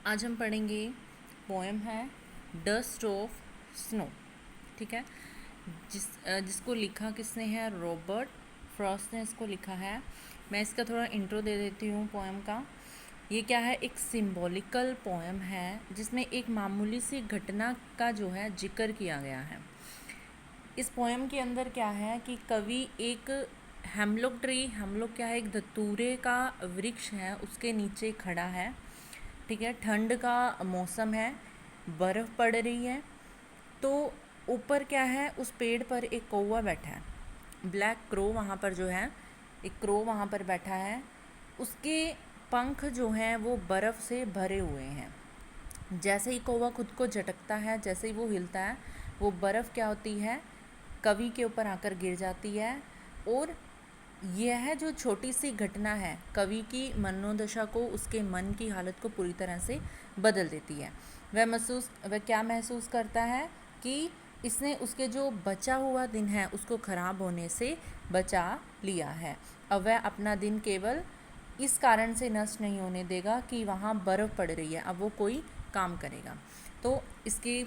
आज हम पढ़ेंगे पोएम है डस्ट ऑफ स्नो। ठीक है। जिसको लिखा किसने है? रॉबर्ट फ्रॉस्ट ने इसको लिखा है। मैं इसका थोड़ा इंट्रो दे देती हूँ पोएम का। ये क्या है? एक सिंबॉलिकल पोएम है जिसमें एक मामूली सी घटना का जो है जिक्र किया गया है। इस पोएम के अंदर क्या है कि कवि एक हेमलॉक ट्री, हेमलॉक क्या है? एक धतूरे का वृक्ष है, उसके नीचे खड़ा है। ठीक है। ठंड का मौसम है, बर्फ़ पड़ रही है। तो ऊपर क्या है? उस पेड़ पर एक कौवा बैठा है, ब्लैक क्रो वहाँ पर जो है, एक क्रो वहाँ पर बैठा है। उसके पंख जो हैं वो बर्फ़ से भरे हुए हैं। जैसे ही कौवा खुद को झटकता है, जैसे ही वो हिलता है, वो बर्फ़ क्या होती है? कवि के ऊपर आकर गिर जाती है। और यह जो छोटी सी घटना है कवि की मनोदशा को, उसके मन की हालत को पूरी तरह से बदल देती है। वह क्या महसूस करता है कि इसने उसके जो बचा हुआ दिन है उसको ख़राब होने से बचा लिया है। अब वह अपना दिन केवल इस कारण से नष्ट नहीं होने देगा कि वहाँ बर्फ़ पड़ रही है, अब वो कोई काम करेगा। तो इसके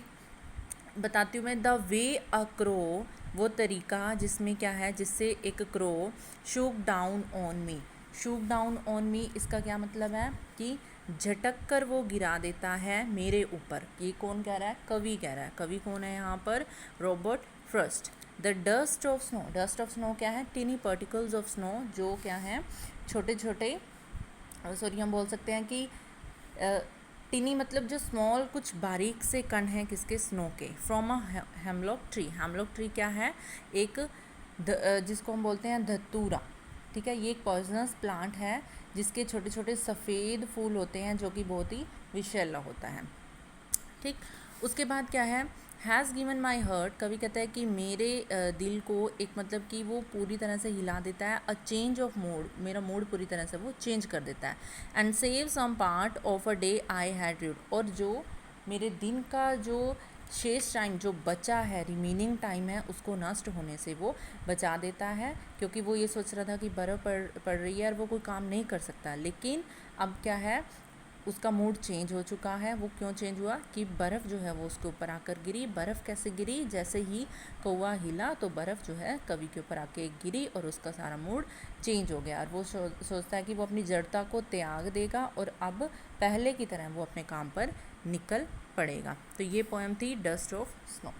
बताती हूँ मैं। द वे अ क्रो, वो तरीका जिसमें क्या है, जिससे एक crow shook down on me. Shook down on me, इसका क्या मतलब है कि झटक कर वो गिरा देता है मेरे ऊपर। ये कौन कह रहा है? कवि कह रहा है। कवि कौन है यहाँ पर? Robert Frost. The dust of snow, dust of snow क्या है? टिनी पार्टिकल्स ऑफ स्नो, जो क्या है? छोटे छोटे, सॉरी हम बोल सकते हैं कि टिनी मतलब जो स्मॉल, कुछ बारीक से कण हैं किसके? स्नो के। From a hemlock tree. Hemlock tree क्या है? एक जिसको हम बोलते हैं धतूरा। ठीक है। ये एक पॉइजनस प्लांट है जिसके छोटे छोटे सफ़ेद फूल होते हैं जो कि बहुत ही विषैला होता है। ठीक। उसके बाद क्या है? हैज़ गिवन माई हर्ट, कवि कहता है कि मेरे दिल को एक मतलब कि वो पूरी तरह से हिला देता है। अ चेंज ऑफ मूड, मेरा मूड पूरी तरह से वो चेंज कर देता है। And save some part of a day I had read, और जो मेरे दिन का जो शेष टाइम जो बचा है, रिमेनिंग टाइम है, उसको नष्ट होने से वो बचा देता है। क्योंकि वो ये सोच रहा था कि बर्फ़ पड़ रही है और वो कोई काम नहीं कर सकता। लेकिन अब क्या है? उसका मूड चेंज हो चुका है। वो क्यों चेंज हुआ? कि बर्फ़ जो है वो उसके ऊपर आकर गिरी। बर्फ़ कैसे गिरी? जैसे ही कौवा हिला तो बर्फ़ जो है कवि के ऊपर आके गिरी और उसका सारा मूड चेंज हो गया। और वो सोचता है कि वो अपनी जड़ता को त्याग देगा और अब पहले की तरह वो अपने काम पर निकल पड़ेगा। तो ये पोएम थी डस्ट ऑफ स्नो।